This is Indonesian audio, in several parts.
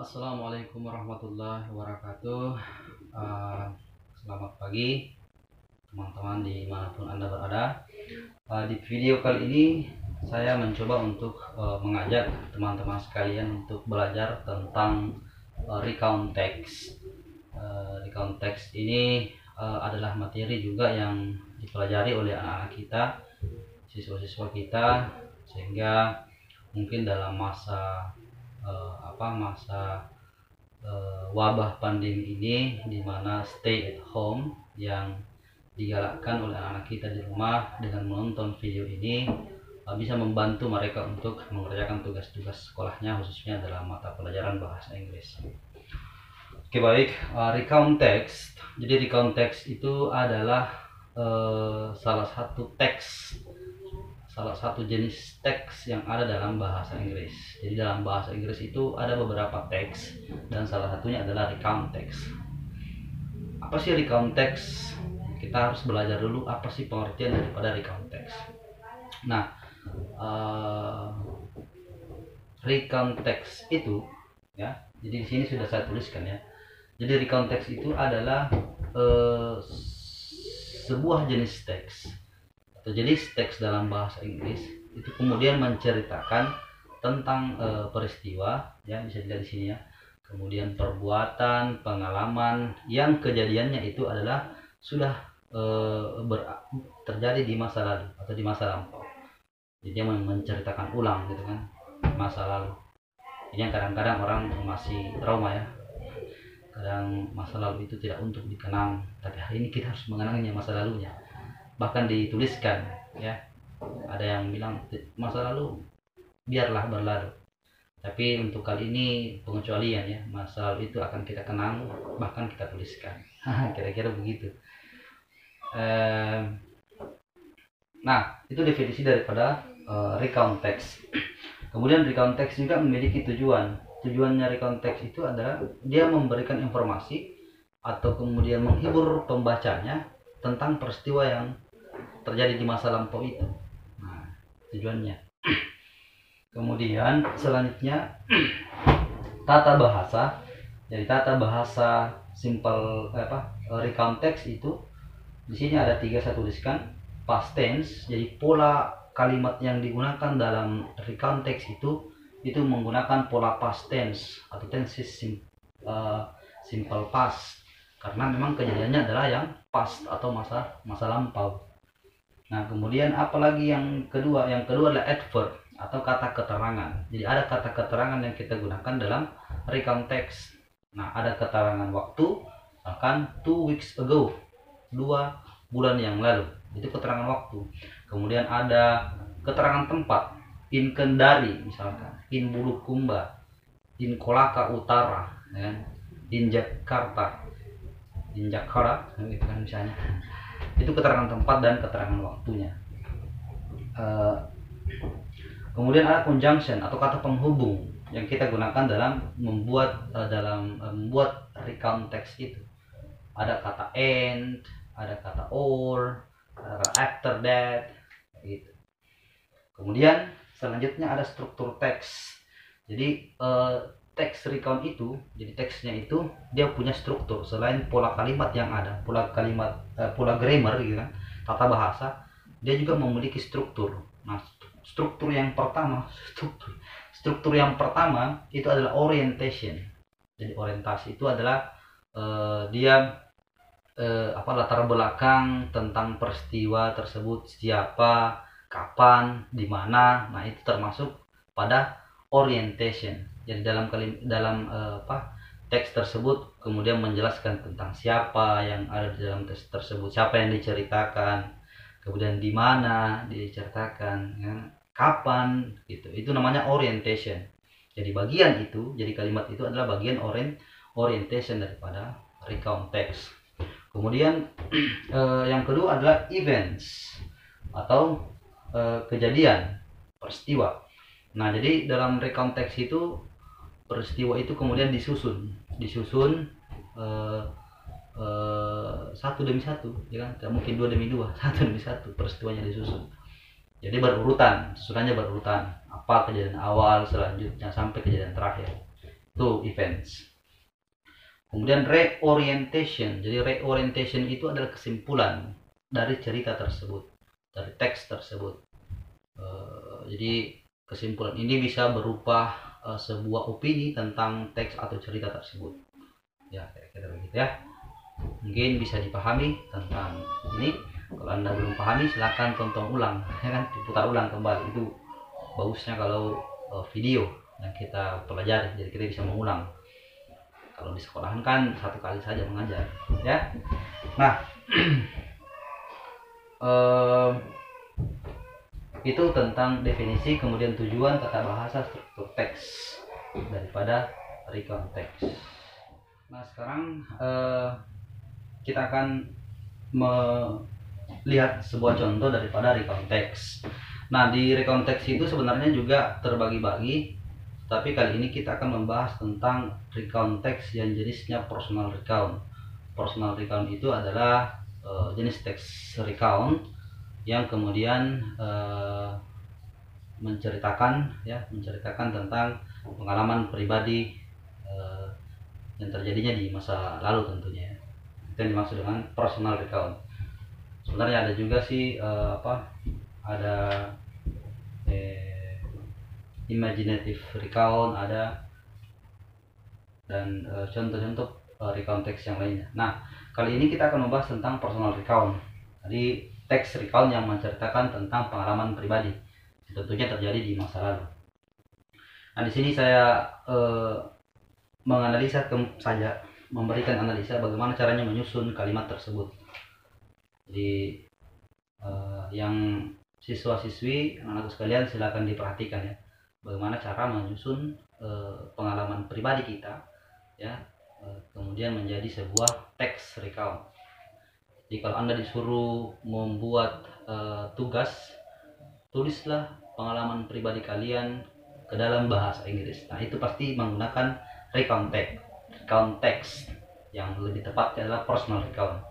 Assalamualaikum warahmatullahi wabarakatuh. Selamat pagi teman-teman dimanapun Anda berada. Di video kali ini saya mencoba untuk mengajak teman-teman sekalian untuk belajar tentang recount text. Recount text ini adalah materi juga yang dipelajari oleh anak-anak kita, siswa-siswa kita, sehingga mungkin dalam masa wabah pandemi ini, di mana stay at home yang digalakkan oleh anak-anak kita di rumah, dengan menonton video ini bisa membantu mereka untuk mengerjakan tugas-tugas sekolahnya, khususnya dalam mata pelajaran bahasa Inggris. Oke, baik. Recount text. Jadi recount text itu adalah salah satu jenis teks yang ada dalam bahasa Inggris. Jadi dalam bahasa Inggris itu ada beberapa teks, dan salah satunya adalah recount text. Apa sih recount text? Kita harus belajar dulu apa sih pengertian daripada recount text. Nah, recount text itu, ya, jadi di sini sudah saya tuliskan, ya. Jadi recount text itu adalah sebuah jenis teks atau jenis teks dalam bahasa Inggris itu kemudian menceritakan tentang peristiwa, ya, bisa dilihat di sini, ya. Kemudian perbuatan, pengalaman yang kejadiannya itu adalah sudah terjadi di masa lalu atau di masa lampau. Jadi dia menceritakan ulang gitu kan, masa lalu. Ini yang kadang-kadang orang masih trauma, ya. Kadang masa lalu itu tidak untuk dikenang, tapi hari ini kita harus mengenangnya masa lalunya. Bahkan dituliskan, ya. Ada yang bilang masa lalu biarlah berlalu, tapi untuk kali ini pengecualian, ya. Masa lalu itu akan kita kenang, bahkan kita tuliskan. Kira-kira begitu. Nah, itu definisi daripada recount text. Kemudian recount text juga memiliki tujuan. Tujuannya recount text itu adalah dia memberikan informasi atau kemudian menghibur pembacanya tentang peristiwa yang terjadi di masa lampau itu. Nah, tujuannya. Kemudian selanjutnya tata bahasa. Jadi tata bahasa simple recount text itu di sini ada 3 saya tuliskan. Past tense, jadi pola kalimat yang digunakan dalam recount text itu menggunakan pola past tense atau tenses simple past, karena memang kejadiannya adalah yang past atau masa lampau. Nah, kemudian apalagi yang kedua? Yang kedua adalah adverb atau kata keterangan. Jadi ada kata keterangan yang kita gunakan dalam recount text. Nah, ada keterangan waktu, bahkan 2 weeks ago, 2 bulan yang lalu, itu keterangan waktu. Kemudian ada keterangan tempat, in Kendari misalkan, in Bulukumba, in Kolaka Utara, ya, in Jakarta, gitu kan misalnya. Itu keterangan tempat dan keterangan waktunya. Kemudian ada conjunction atau kata penghubung yang kita gunakan dalam membuat recount text itu. Ada kata and, ada kata or, ada kata after that, gitu. Kemudian selanjutnya ada struktur teks. Jadi teks recount itu, jadi teksnya itu dia punya struktur. Selain pola kalimat yang ada, pola grammar gitu kan, tata bahasa, dia juga memiliki struktur. Nah, struktur yang pertama itu adalah orientation. Jadi orientasi itu adalah latar belakang tentang peristiwa tersebut, siapa, kapan, di mana. Nah, itu termasuk pada orientation. Jadi dalam teks tersebut kemudian menjelaskan tentang siapa yang ada di dalam teks tersebut, siapa yang diceritakan, kemudian di mana diceritakan, ya, kapan, gitu. Itu namanya orientation. Jadi bagian itu, jadi kalimat itu adalah bagian orientation daripada recount text. Kemudian yang kedua adalah events atau kejadian, peristiwa. Nah, jadi dalam recount text itu peristiwa itu kemudian disusun satu demi satu, ya kan? Tidak mungkin 2 demi 2, 1 demi 1 peristiwanya disusun. Jadi berurutan, susunannya berurutan. Apa kejadian awal, selanjutnya sampai kejadian terakhir. Itu events. Kemudian reorientation. Jadi reorientation itu adalah kesimpulan dari cerita tersebut, dari teks tersebut. Jadi kesimpulan ini bisa berupa sebuah opini tentang teks atau cerita tersebut. Ya, kira-kira begitu ya. Mungkin bisa dipahami tentang ini. Kalau Anda belum pahami, silahkan tonton ulang, ya kan, diputar ulang kembali. Itu bagusnya kalau video yang kita pelajari, jadi kita bisa mengulang. Kalau di sekolahan kan satu kali saja mengajar, ya. Nah, itu tentang definisi, kemudian tujuan, tata bahasa, struktur teks daripada recount teks. Nah, sekarang kita akan melihat sebuah contoh daripada recount teks. Nah, di recount teks itu sebenarnya juga terbagi-bagi, tapi kali ini kita akan membahas tentang recount teks yang jenisnya personal recount. Personal recount itu adalah jenis teks recount yang kemudian menceritakan tentang pengalaman pribadi yang terjadinya di masa lalu tentunya. Itu yang dimaksud dengan personal recount. Sebenarnya ada juga sih ada imaginative recount ada, dan contoh-contoh recount teks yang lainnya. Nah, kali ini kita akan membahas tentang personal recount. Jadi teks recount yang menceritakan tentang pengalaman pribadi, tentunya terjadi di masa lalu. Nah, di sini saya menganalisa saja, memberikan analisa bagaimana caranya menyusun kalimat tersebut. Jadi yang siswa-siswi, anak-anak sekalian, silakan diperhatikan ya, bagaimana cara menyusun pengalaman pribadi kita, ya, kemudian menjadi sebuah teks recount. Jadi kalau Anda disuruh membuat tugas, tulislah pengalaman pribadi kalian ke dalam bahasa Inggris. Nah, itu pasti menggunakan recount text, yang lebih tepatnya adalah personal recount.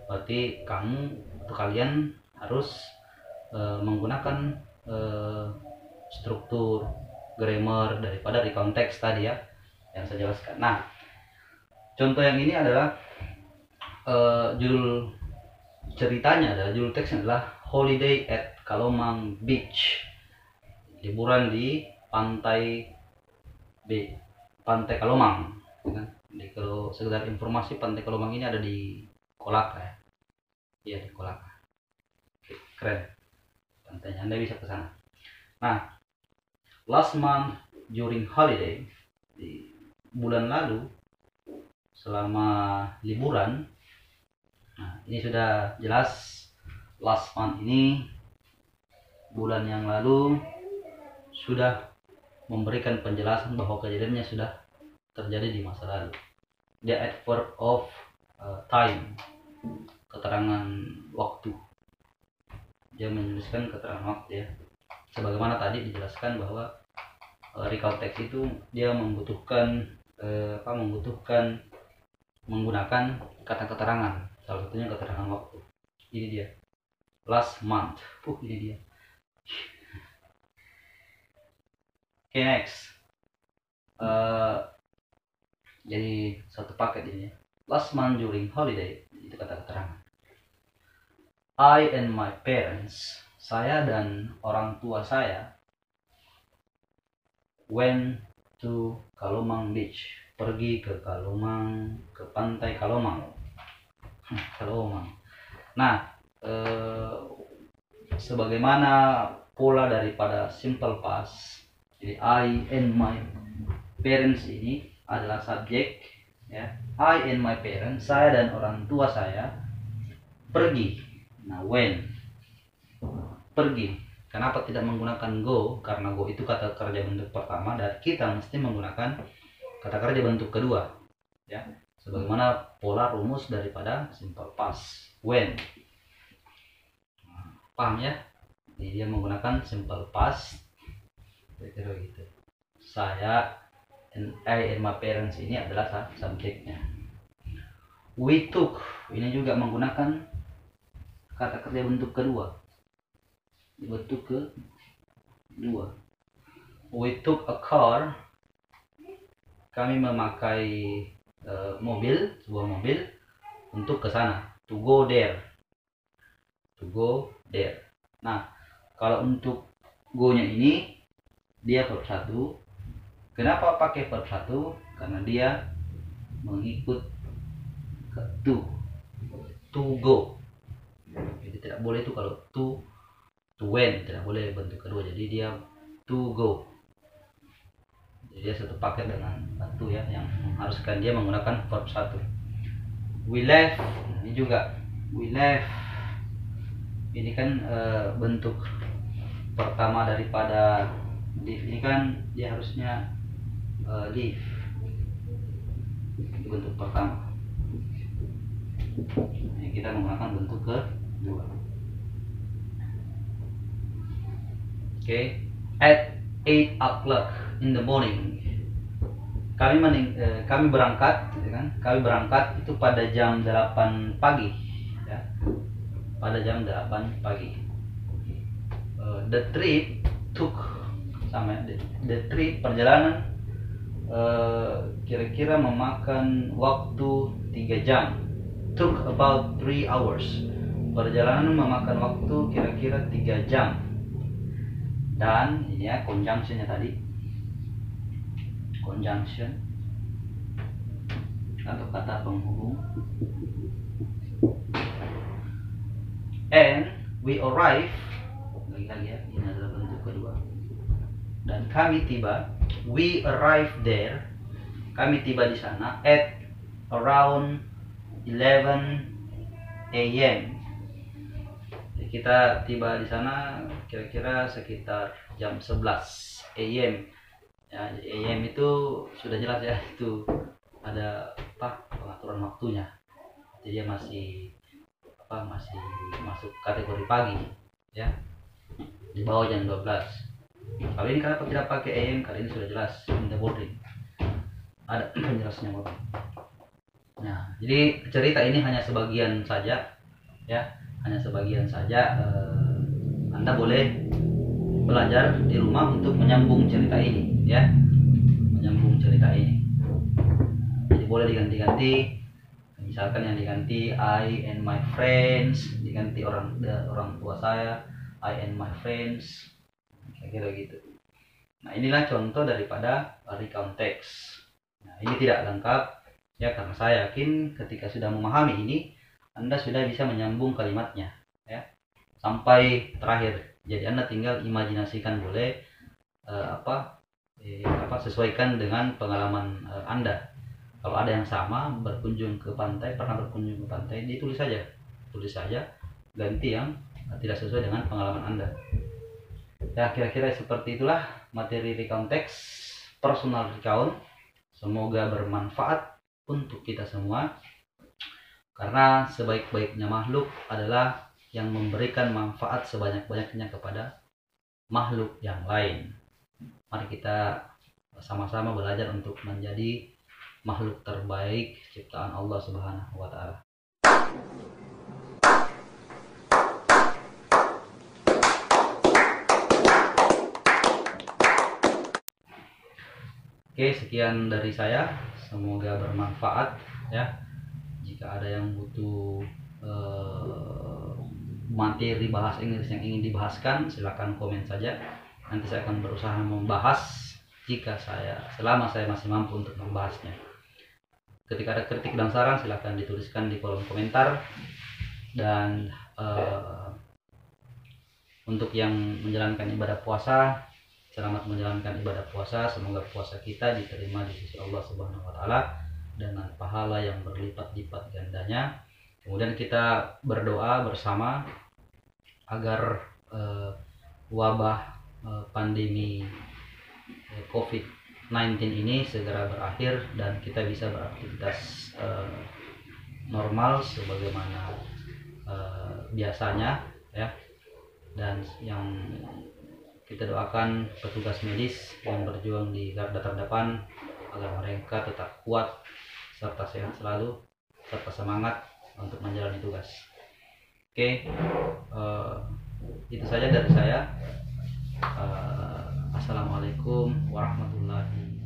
Berarti kamu atau kalian harus menggunakan struktur grammar daripada recount text tadi ya, yang saya jelaskan. Nah, contoh yang ini adalah judul ceritanya adalah, judul teksnya adalah Holiday at Calomang Beach. Liburan di pantai Calomang. Jadi kalau sekedar informasi, pantai Calomang ini ada di Kolaka ya. Iya, di Kolaka. Oke, keren. Pantainya, Anda bisa ke sana. Nah, last month during holiday, di bulan lalu selama liburan. Nah, ini sudah jelas, last month ini bulan yang lalu, sudah memberikan penjelasan bahwa kejadiannya sudah terjadi di masa lalu. Dia adverb of time, keterangan waktu. Dia menuliskan keterangan waktu ya. Sebagaimana tadi dijelaskan bahwa recount text itu dia membutuhkan menggunakan kata keterangan. Salah satunya keterangan waktu. Ini dia, last month. Ini dia. Oke, next. Jadi satu paket ini. Last month during holiday, itu kata keterangan. I and my parents, saya dan orang tua saya, went to Calomang Beach, pergi ke Calomang, ke pantai Calomang. Calomang. Nah, sebagaimana pola daripada simple past, jadi I and my parents ini adalah subjek ya. I and my parents, saya dan orang tua saya pergi. Nah, when, pergi. Kenapa tidak menggunakan go? Karena go itu kata kerja bentuk pertama, dan kita mesti menggunakan kata kerja bentuk kedua ya, sebagaimana pola rumus daripada simple past, when. Paham ya? Jadi dia menggunakan simple past, kira-kira gitu. Saya I and my parents ini adalah subjeknya. We took, ini juga menggunakan kata kerja bentuk kedua, bentuk kedua. We took a car kami memakai sebuah mobil untuk ke sana, to go there. Nah, kalau untuk go-nya ini dia verb 1. Kenapa pakai verb 1? Karena dia mengikut ke to go. Jadi tidak boleh itu kalau to when, tidak boleh bentuk kedua. Jadi dia to go. Jadi dia satu paket dengan to ya, yang mengharuskan dia menggunakan verb 1. We left, ini juga we left. Ini kan bentuk pertama daripada leave. Ini kan dia harusnya leave. Itu bentuk pertama. Ini kita menggunakan bentuk kedua. Oke. At 8 o'clock in the morning. Kami berangkat, gitu kan? Kami berangkat itu pada jam 8 pagi, ya. Pada jam 8 pagi. The trip took the trip perjalanan kira-kira memakan waktu 3 jam. Took about 3 hours. Perjalanan memakan waktu kira-kira 3 jam. Dan ini ya conjunctionnya tadi. Conjunction atau kata penghubung. And we arrive, lagi-lagi ya, ini adalah bentuk kedua. Dan kami tiba, we arrive there, kami tiba di sana at around 11 a.m. Jadi kita tiba di sana kira-kira sekitar jam 11 a.m. Ya, AM itu sudah jelas ya, itu ada pengaturan waktunya. Jadi dia masih masuk kategori pagi ya, di bawah jam 12. Kali ini kenapa tidak pakai AM? Kali ini sudah jelas in the morning, ada penjelasannya Bapak. Nah, jadi cerita ini hanya sebagian saja ya, hanya sebagian saja. Anda boleh belajar di rumah untuk menyambung cerita ini ya, menyambung cerita ini. Jadi boleh diganti-ganti, misalkan yang diganti I and my friends, diganti orang tua saya, I and my friends, kira-kira gitu. Nah, inilah contoh daripada recount text. Nah, ini tidak lengkap ya, karena saya yakin ketika sudah memahami ini Anda sudah bisa menyambung kalimatnya ya sampai terakhir. Jadi Anda tinggal imajinasikan boleh sesuaikan dengan pengalaman Anda. Kalau ada yang sama berkunjung ke pantai, pernah berkunjung ke pantai, ditulis saja, ganti yang tidak sesuai dengan pengalaman Anda. Ya, kira-kira seperti itulah materi recount text, personal recount. Semoga bermanfaat untuk kita semua, karena sebaik-baiknya makhluk adalah yang memberikan manfaat sebanyak-banyaknya kepada makhluk yang lain. Mari kita sama-sama belajar untuk menjadi makhluk terbaik ciptaan Allah Subhanahu wa Ta'ala. Oke, sekian dari saya. Semoga bermanfaat ya. Jika ada yang butuh materi bahasa Inggris yang ingin dibahaskan, silakan komen saja. Nanti saya akan berusaha membahas selama saya masih mampu untuk membahasnya. Ketika ada kritik dan saran, silakan dituliskan di kolom komentar. Dan untuk yang menjalankan ibadah puasa, selamat menjalankan ibadah puasa. Semoga puasa kita diterima di sisi Allah Subhanahu wa Ta'ala dengan pahala yang berlipat-lipat gandanya. Kemudian kita berdoa bersama agar wabah pandemi COVID-19 ini segera berakhir dan kita bisa beraktivitas normal sebagaimana biasanya ya. Dan yang kita doakan petugas medis yang berjuang di garda terdepan agar mereka tetap kuat serta sehat selalu serta semangat untuk menjalani tugas. Oke, itu saja dari saya. Assalamualaikum warahmatullahi wabarakatuh.